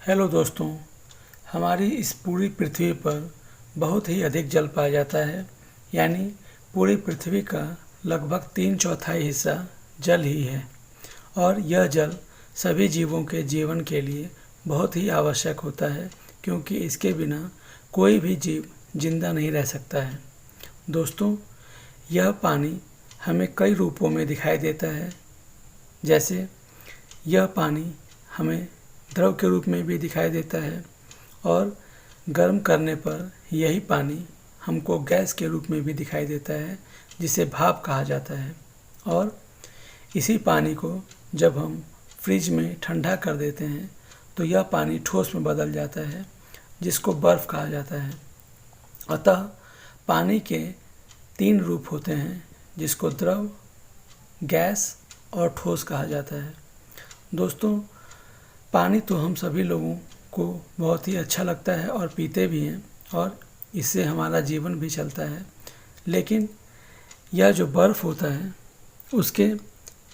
Hello दोस्तों, हमारी इस पूरी पृथ्वी पर बहुत ही अधिक जल पाया जाता है। यानी पूरी पृथ्वी का लगभग 3/4 हिस्सा जल ही है और यह जल सभी जीवों के जीवन के लिए बहुत ही आवश्यक होता है, क्योंकि इसके बिना कोई भी जीव जिंदा नहीं रह सकता है। दोस्तों, यह पानी हमें कई रूपों में दिखाई देता है। जैसे यह पानी हमें द्रव के रूप में भी दिखाई देता है और गर्म करने पर यही पानी हमको गैस के रूप में भी दिखाई देता है, जिसे भाप कहा जाता है। और इसी पानी को जब हम फ्रिज में ठंडा कर देते हैं तो यह पानी ठोस में बदल जाता है, जिसको बर्फ़ कहा जाता है। अतः पानी के 3 रूप होते हैं, जिसको द्रव, गैस और ठोस कहा जाता है। दोस्तों, पानी तो हम सभी लोगों को बहुत ही अच्छा लगता है और पीते भी हैं, और इससे हमारा जीवन भी चलता है। लेकिन यह जो बर्फ़ होता है उसके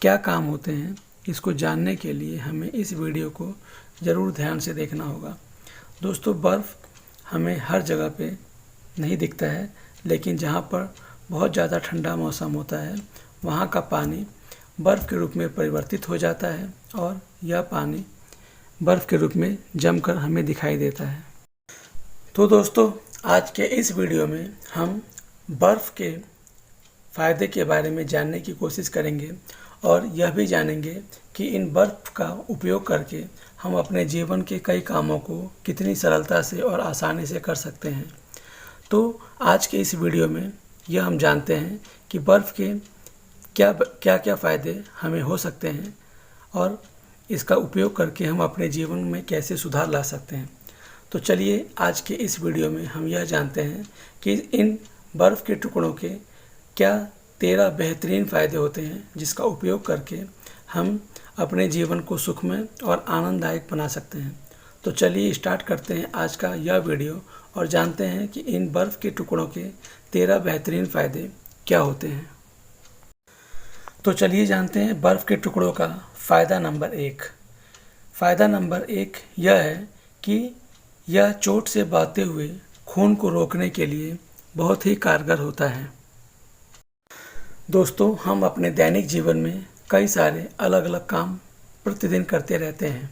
क्या काम होते हैं, इसको जानने के लिए हमें इस वीडियो को ज़रूर ध्यान से देखना होगा। दोस्तों, बर्फ़ हमें हर जगह पे नहीं दिखता है, लेकिन जहाँ पर बहुत ज़्यादा ठंडा मौसम होता है वहाँ का पानी बर्फ़ के रूप में परिवर्तित हो जाता है और यह पानी बर्फ़ के रूप में जमकर हमें दिखाई देता है। तो दोस्तों, आज के इस वीडियो में हम बर्फ़ के फ़ायदे के बारे में जानने की कोशिश करेंगे और यह भी जानेंगे कि इन बर्फ़ का उपयोग करके हम अपने जीवन के कई कामों को कितनी सरलता से और आसानी से कर सकते हैं। तो आज के इस वीडियो में यह हम जानते हैं कि बर्फ़ के क्या क्या फ़ायदे हमें हो सकते हैं और इसका उपयोग करके हम अपने जीवन में कैसे सुधार ला सकते हैं। तो चलिए आज के इस वीडियो में हम यह जानते हैं कि इन बर्फ़ के टुकड़ों के क्या 13 बेहतरीन फ़ायदे होते हैं, जिसका उपयोग करके हम अपने जीवन को सुखमय और आनंददायक बना सकते हैं। तो चलिए स्टार्ट करते हैं आज का यह वीडियो और जानते हैं कि इन बर्फ़ के टुकड़ों के 13 बेहतरीन फ़ायदे क्या होते हैं। तो चलिए जानते हैं बर्फ़ के टुकड़ों का फ़ायदा नंबर 1। फ़ायदा नंबर 1 यह है कि यह चोट से बहते हुए खून को रोकने के लिए बहुत ही कारगर होता है। दोस्तों, हम अपने दैनिक जीवन में कई सारे अलग अलग काम प्रतिदिन करते रहते हैं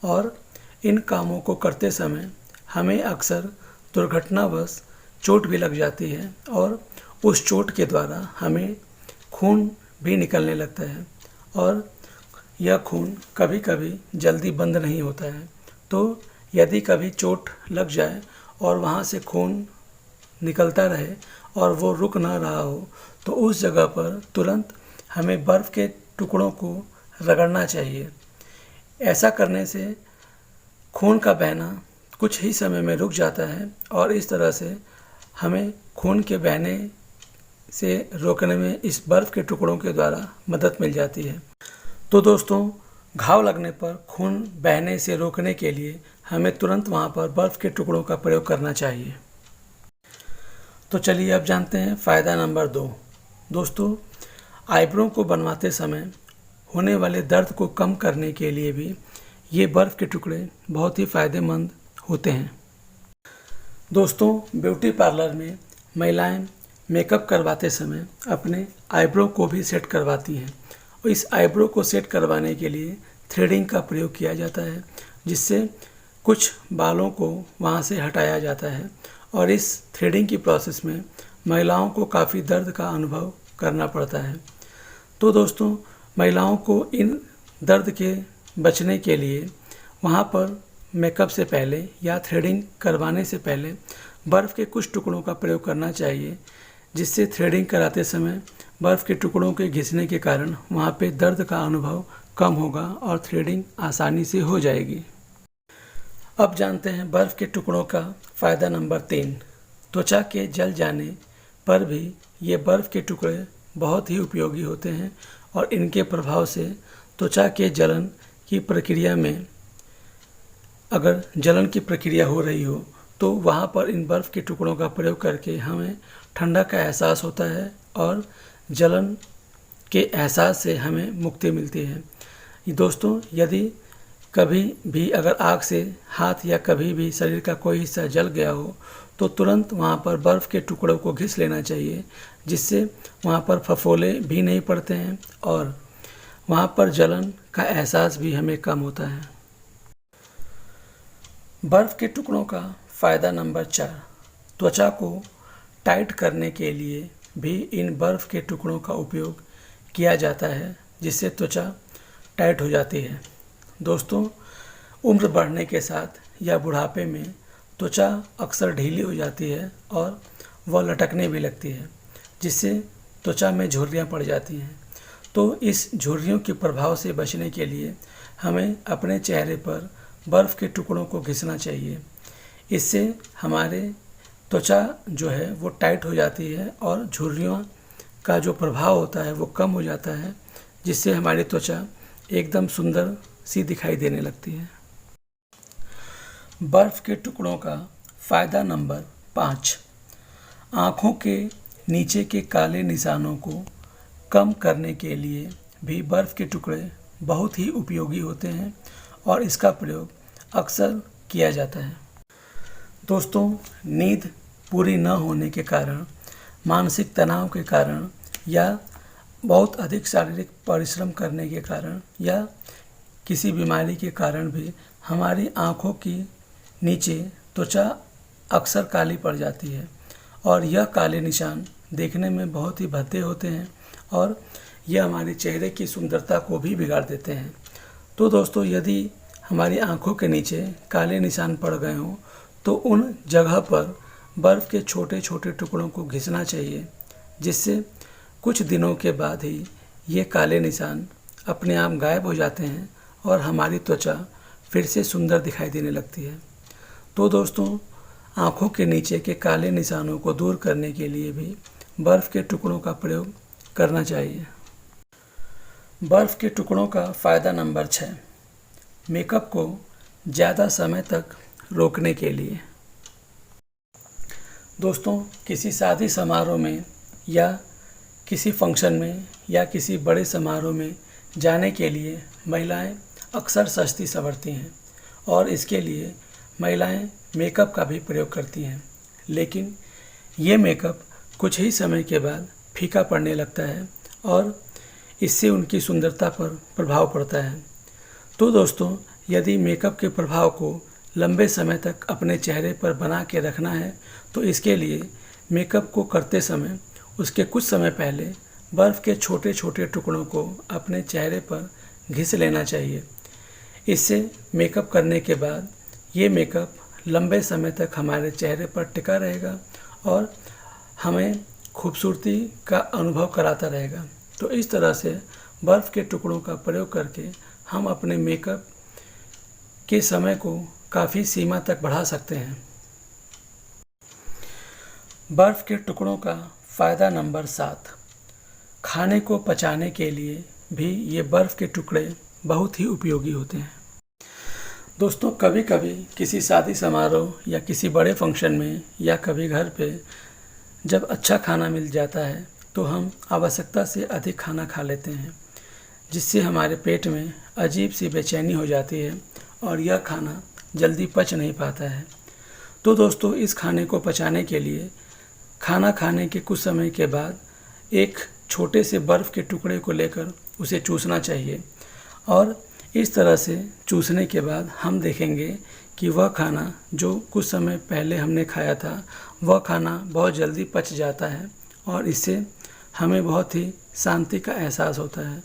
और इन कामों को करते समय हमें अक्सर दुर्घटनावश चोट भी लग जाती है और उस चोट के द्वारा हमें खून भी निकलने लगता है और यह खून कभी कभी जल्दी बंद नहीं होता है। तो यदि कभी चोट लग जाए और वहाँ से खून निकलता रहे और वो रुक ना रहा हो, तो उस जगह पर तुरंत हमें बर्फ़ के टुकड़ों को रगड़ना चाहिए। ऐसा करने से खून का बहना कुछ ही समय में रुक जाता है और इस तरह से हमें खून के बहने से रोकने में इस बर्फ़ के टुकड़ों के द्वारा मदद मिल जाती है। तो दोस्तों, घाव लगने पर खून बहने से रोकने के लिए हमें तुरंत वहाँ पर बर्फ़ के टुकड़ों का प्रयोग करना चाहिए। तो चलिए अब जानते हैं फ़ायदा नंबर 2। दोस्तों, आईब्रो को बनवाते समय होने वाले दर्द को कम करने के लिए भी ये बर्फ़ के टुकड़े बहुत ही फ़ायदेमंद होते हैं। दोस्तों, ब्यूटी पार्लर में महिलाएं मेकअप करवाते समय अपने आईब्रो को भी सेट करवाती हैं। इस आईब्रो को सेट करवाने के लिए थ्रेडिंग का प्रयोग किया जाता है, जिससे कुछ बालों को वहाँ से हटाया जाता है और इस थ्रेडिंग की प्रोसेस में महिलाओं को काफ़ी दर्द का अनुभव करना पड़ता है। तो दोस्तों, महिलाओं को इन दर्द के बचने के लिए वहाँ पर मेकअप से पहले या थ्रेडिंग करवाने से पहले बर्फ़ के कुछ टुकड़ों का प्रयोग करना चाहिए, जिससे थ्रेडिंग कराते समय बर्फ़ के टुकड़ों के घिसने के कारण वहाँ पे दर्द का अनुभव कम होगा और थ्रेडिंग आसानी से हो जाएगी। अब जानते हैं बर्फ़ के टुकड़ों का फ़ायदा नंबर 3। त्वचा के जल जाने पर भी ये बर्फ़ के टुकड़े बहुत ही उपयोगी होते हैं और इनके प्रभाव से त्वचा के जलन की प्रक्रिया में अगर जलन की प्रक्रिया हो रही हो तो वहाँ पर इन बर्फ़ के टुकड़ों का प्रयोग करके हमें ठंडा का एहसास होता है और जलन के एहसास से हमें मुक्ति मिलती है। दोस्तों, यदि कभी भी अगर आग से हाथ या कभी भी शरीर का कोई हिस्सा जल गया हो तो तुरंत वहाँ पर बर्फ़ के टुकड़ों को घिस लेना चाहिए, जिससे वहाँ पर फफोले भी नहीं पड़ते हैं और वहाँ पर जलन का एहसास भी हमें कम होता है। बर्फ़ के टुकड़ों का फ़ायदा नंबर 4, त्वचा को टाइट करने के लिए भी इन बर्फ़ के टुकड़ों का उपयोग किया जाता है, जिससे त्वचा टाइट हो जाती है। दोस्तों, उम्र बढ़ने के साथ या बुढ़ापे में त्वचा अक्सर ढीली हो जाती है और वह लटकने भी लगती है, जिससे त्वचा में झुर्रियाँ पड़ जाती हैं। तो इस झुर्रियों के प्रभाव से बचने के लिए हमें अपने चेहरे पर बर्फ़ के टुकड़ों को घिसना चाहिए। इससे हमारे त्वचा जो है वो टाइट हो जाती है और झुर्रियों का जो प्रभाव होता है वो कम हो जाता है, जिससे हमारी त्वचा एकदम सुंदर सी दिखाई देने लगती है। बर्फ़ के टुकड़ों का फ़ायदा नंबर 5, आँखों के नीचे के काले निशानों को कम करने के लिए भी बर्फ़ के टुकड़े बहुत ही उपयोगी होते हैं और इसका प्रयोग अक्सर किया जाता है। दोस्तों, नींद पूरी न होने के कारण, मानसिक तनाव के कारण या बहुत अधिक शारीरिक परिश्रम करने के कारण या किसी बीमारी के कारण भी हमारी आँखों की नीचे त्वचा अक्सर काली पड़ जाती है और यह काले निशान देखने में बहुत ही भद्दे होते हैं और यह हमारे चेहरे की सुंदरता को भी बिगाड़ देते हैं। तो दोस्तों, यदि हमारी आँखों के नीचे काले निशान पड़ गए हों तो उन जगह पर बर्फ़ के छोटे छोटे टुकड़ों को घिसना चाहिए, जिससे कुछ दिनों के बाद ही ये काले निशान अपने आप गायब हो जाते हैं और हमारी त्वचा फिर से सुंदर दिखाई देने लगती है। तो दोस्तों, आँखों के नीचे के काले निशानों को दूर करने के लिए भी बर्फ़ के टुकड़ों का प्रयोग करना चाहिए। बर्फ़ के टुकड़ों का फ़ायदा नंबर 6, मेकअप को ज़्यादा समय तक रोकने के लिए। दोस्तों, किसी शादी समारोह में या किसी फंक्शन में या किसी बड़े समारोह में जाने के लिए महिलाएं अक्सर सजती संवरती हैं और इसके लिए महिलाएं मेकअप का भी प्रयोग करती हैं, लेकिन ये मेकअप कुछ ही समय के बाद फीका पड़ने लगता है और इससे उनकी सुंदरता पर प्रभाव पड़ता है। तो दोस्तों, यदि मेकअप के प्रभाव को लंबे समय तक अपने चेहरे पर बना के रखना है तो इसके लिए मेकअप को करते समय उसके कुछ समय पहले बर्फ़ के छोटे छोटे टुकड़ों को अपने चेहरे पर घिस लेना चाहिए। इससे मेकअप करने के बाद ये मेकअप लंबे समय तक हमारे चेहरे पर टिका रहेगा और हमें खूबसूरती का अनुभव कराता रहेगा। तो इस तरह से बर्फ़ के टुकड़ों का प्रयोग करके हम अपने मेकअप के समय को काफ़ी सीमा तक बढ़ा सकते हैं। बर्फ़ के टुकड़ों का फ़ायदा नंबर 7, खाने को पचाने के लिए भी ये बर्फ़ के टुकड़े बहुत ही उपयोगी होते हैं। दोस्तों, कभी कभी किसी शादी समारोह या किसी बड़े फंक्शन में या कभी घर पे जब अच्छा खाना मिल जाता है तो हम आवश्यकता से अधिक खाना खा लेते हैं, जिससे हमारे पेट में अजीब सी बेचैनी हो जाती है और यह खाना जल्दी पच नहीं पाता है। तो दोस्तों, इस खाने को पचाने के लिए खाना खाने के कुछ समय के बाद एक छोटे से बर्फ़ के टुकड़े को लेकर उसे चूसना चाहिए और इस तरह से चूसने के बाद हम देखेंगे कि वह खाना जो कुछ समय पहले हमने खाया था वह खाना बहुत जल्दी पच जाता है और इससे हमें बहुत ही शांति का एहसास होता है।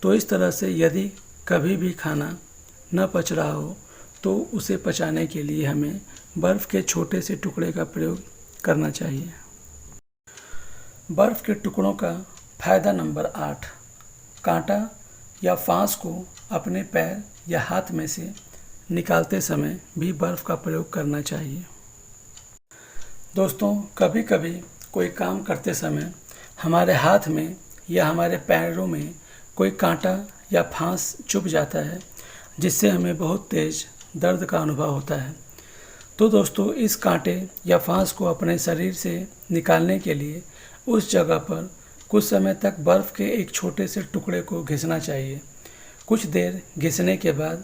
तो इस तरह से यदि कभी भी खाना न पच रहा हो तो उसे पचाने के लिए हमें बर्फ़ के छोटे से टुकड़े का प्रयोग करना चाहिए। बर्फ़ के टुकड़ों का फ़ायदा नंबर 8, कांटा या फांस को अपने पैर या हाथ में से निकालते समय भी बर्फ़ का प्रयोग करना चाहिए। दोस्तों, कभी कभी कोई काम करते समय हमारे हाथ में या हमारे पैरों में कोई कांटा या फांस चुभ जाता है, जिससे हमें बहुत तेज़ दर्द का अनुभव होता है। तो दोस्तों, इस कांटे या फांस को अपने शरीर से निकालने के लिए उस जगह पर कुछ समय तक बर्फ़ के एक छोटे से टुकड़े को घिसना चाहिए। कुछ देर घिसने के बाद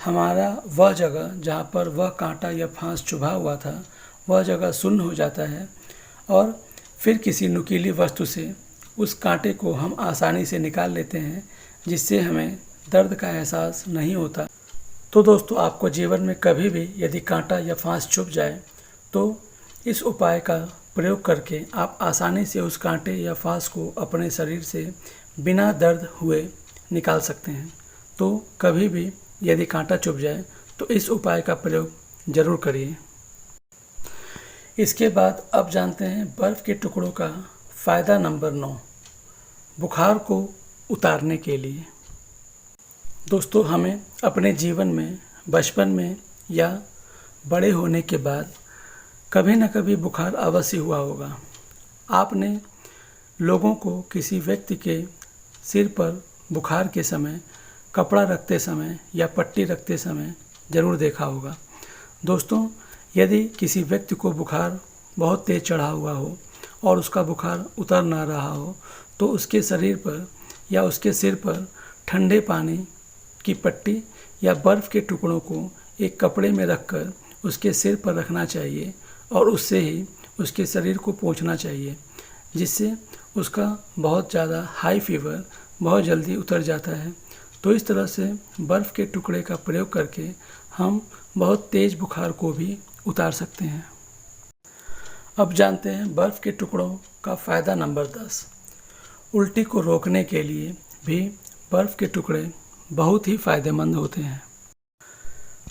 हमारा वह जगह जहाँ पर वह कांटा या फांस चुभा हुआ था वह जगह सुन्न हो जाता है और फिर किसी नुकीली वस्तु से उस कांटे को हम आसानी से निकाल लेते हैं, जिससे हमें दर्द का एहसास नहीं होता। तो दोस्तों, आपको जीवन में कभी भी यदि कांटा या फांस चुभ जाए तो इस उपाय का प्रयोग करके आप आसानी से उस कांटे या फांस को अपने शरीर से बिना दर्द हुए निकाल सकते हैं। तो कभी भी यदि कांटा चुभ जाए तो इस उपाय का प्रयोग ज़रूर करिए। इसके बाद अब जानते हैं बर्फ़ के टुकड़ों का फ़ायदा नंबर 9, बुखार को उतारने के लिए। दोस्तों, हमें अपने जीवन में बचपन में या बड़े होने के बाद कभी न कभी बुखार अवश्य हुआ होगा। आपने लोगों को किसी व्यक्ति के सिर पर बुखार के समय कपड़ा रखते समय या पट्टी रखते समय ज़रूर देखा होगा। दोस्तों, यदि किसी व्यक्ति को बुखार बहुत तेज़ चढ़ा हुआ हो और उसका बुखार उतर ना रहा हो तो उसके शरीर पर या उसके सिर पर ठंडे पानी की पट्टी या बर्फ़ के टुकड़ों को एक कपड़े में रखकर उसके सिर पर रखना चाहिए और उससे ही उसके शरीर को पोंछना चाहिए, जिससे उसका बहुत ज़्यादा हाई फीवर बहुत जल्दी उतर जाता है। तो इस तरह से बर्फ़ के टुकड़े का प्रयोग करके हम बहुत तेज़ बुखार को भी उतार सकते हैं। अब जानते हैं बर्फ़ के टुकड़ों का फ़ायदा नंबर 10, उल्टी को रोकने के लिए भी बर्फ़ के टुकड़े बहुत ही फ़ायदेमंद होते हैं।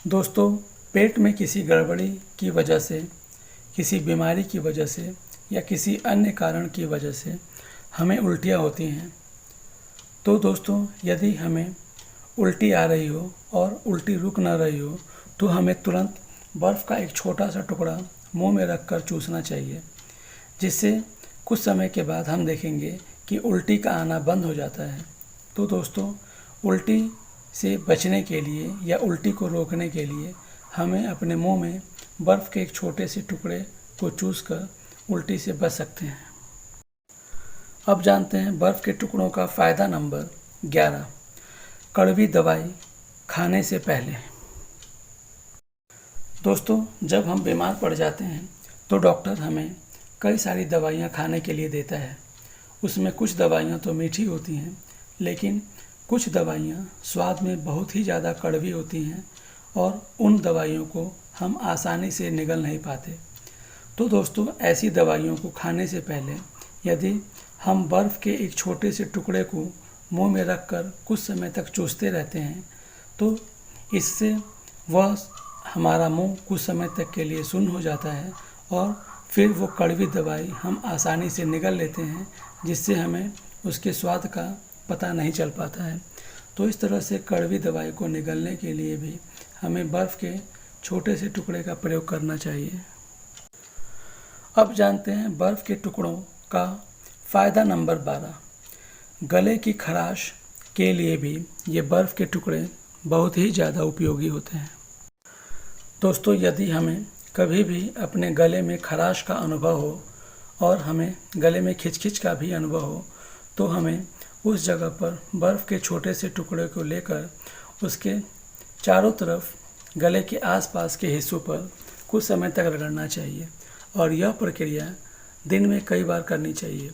दोस्तों, पेट में किसी गड़बड़ी की वजह से, किसी बीमारी की वजह से या किसी अन्य कारण की वजह से हमें उल्टियाँ होती हैं। तो दोस्तों, यदि हमें उल्टी आ रही हो और उल्टी रुक ना रही हो तो हमें तुरंत बर्फ़ का एक छोटा सा टुकड़ा मुंह में रखकर चूसना चाहिए, जिससे कुछ समय के बाद हम देखेंगे कि उल्टी का आना बंद हो जाता है। तो दोस्तों, उल्टी से बचने के लिए या उल्टी को रोकने के लिए हमें अपने मुंह में बर्फ़ के एक छोटे से टुकड़े को चूसकर उल्टी से बच सकते हैं। अब जानते हैं बर्फ़ के टुकड़ों का फ़ायदा नंबर 11, कड़वी दवाई खाने से पहले। दोस्तों, जब हम बीमार पड़ जाते हैं तो डॉक्टर हमें कई सारी दवाइयाँ खाने के लिए देता है। उसमें कुछ दवाइयाँ तो मीठी होती हैं, लेकिन कुछ दवाइयाँ स्वाद में बहुत ही ज़्यादा कड़वी होती हैं और उन दवाइयों को हम आसानी से निगल नहीं पाते। तो दोस्तों, ऐसी दवाइयों को खाने से पहले यदि हम बर्फ़ के एक छोटे से टुकड़े को मुंह में रखकर कुछ समय तक चूसते रहते हैं तो इससे वह हमारा मुंह कुछ समय तक के लिए सुन्न हो जाता है और फिर वो कड़वी दवाई हम आसानी से निगल लेते हैं, जिससे हमें उसके स्वाद का पता नहीं चल पाता है। तो इस तरह से कड़वी दवाई को निगलने के लिए भी हमें बर्फ़ के छोटे से टुकड़े का प्रयोग करना चाहिए। अब जानते हैं बर्फ़ के टुकड़ों का फ़ायदा नंबर 12, गले की खराश के लिए भी ये बर्फ़ के टुकड़े बहुत ही ज़्यादा उपयोगी होते हैं। दोस्तों, यदि हमें कभी भी अपने गले में खराश का अनुभव हो और हमें गले में खिचखिच का भी अनुभव हो तो हमें उस जगह पर बर्फ़ के छोटे से टुकड़े को लेकर उसके चारों तरफ गले के आसपास के हिस्सों पर कुछ समय तक रगड़ना चाहिए और यह प्रक्रिया दिन में कई बार करनी चाहिए।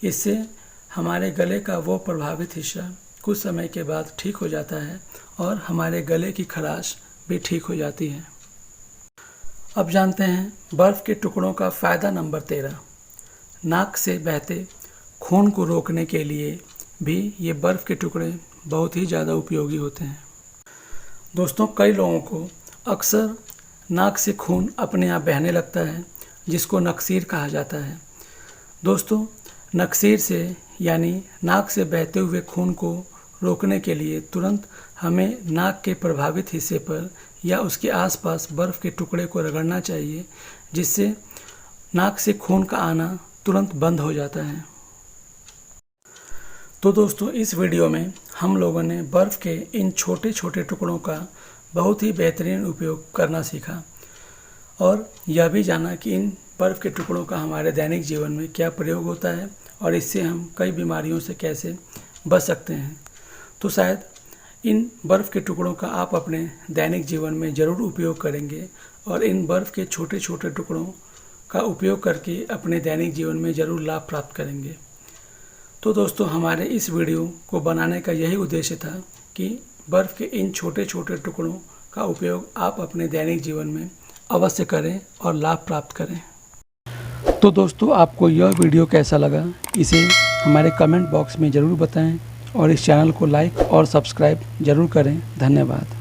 इससे हमारे गले का वो प्रभावित हिस्सा कुछ समय के बाद ठीक हो जाता है और हमारे गले की खराश भी ठीक हो जाती है। अब जानते हैं बर्फ़ के टुकड़ों का फ़ायदा नंबर 13, नाक से बहते खून को रोकने के लिए भी ये बर्फ़ के टुकड़े बहुत ही ज़्यादा उपयोगी होते हैं। दोस्तों, कई लोगों को अक्सर नाक से खून अपने आप बहने लगता है, जिसको नक्सीर कहा जाता है। दोस्तों, नक्सीर से यानी नाक से बहते हुए खून को रोकने के लिए तुरंत हमें नाक के प्रभावित हिस्से पर या उसके आसपास बर्फ़ के टुकड़े को रगड़ना चाहिए, जिससे नाक से खून का आना तुरंत बंद हो जाता है। तो दोस्तों, इस वीडियो में हम लोगों ने बर्फ़ के इन छोटे छोटे टुकड़ों का बहुत ही बेहतरीन उपयोग करना सीखा और यह भी जाना कि इन बर्फ़ के टुकड़ों का हमारे दैनिक जीवन में क्या प्रयोग होता है और इससे हम कई बीमारियों से कैसे बच सकते हैं। तो शायद इन बर्फ़ के टुकड़ों का आप अपने दैनिक जीवन में ज़रूर उपयोग करेंगे और इन बर्फ़ के छोटे छोटे टुकड़ों का उपयोग करके अपने दैनिक जीवन में ज़रूर लाभ प्राप्त करेंगे। तो दोस्तों, हमारे इस वीडियो को बनाने का यही उद्देश्य था कि बर्फ़ के इन छोटे छोटे टुकड़ों का उपयोग आप अपने दैनिक जीवन में अवश्य करें और लाभ प्राप्त करें। तो दोस्तों, आपको यह वीडियो कैसा लगा इसे हमारे कमेंट बॉक्स में ज़रूर बताएं और इस चैनल को लाइक और सब्सक्राइब ज़रूर करें। धन्यवाद।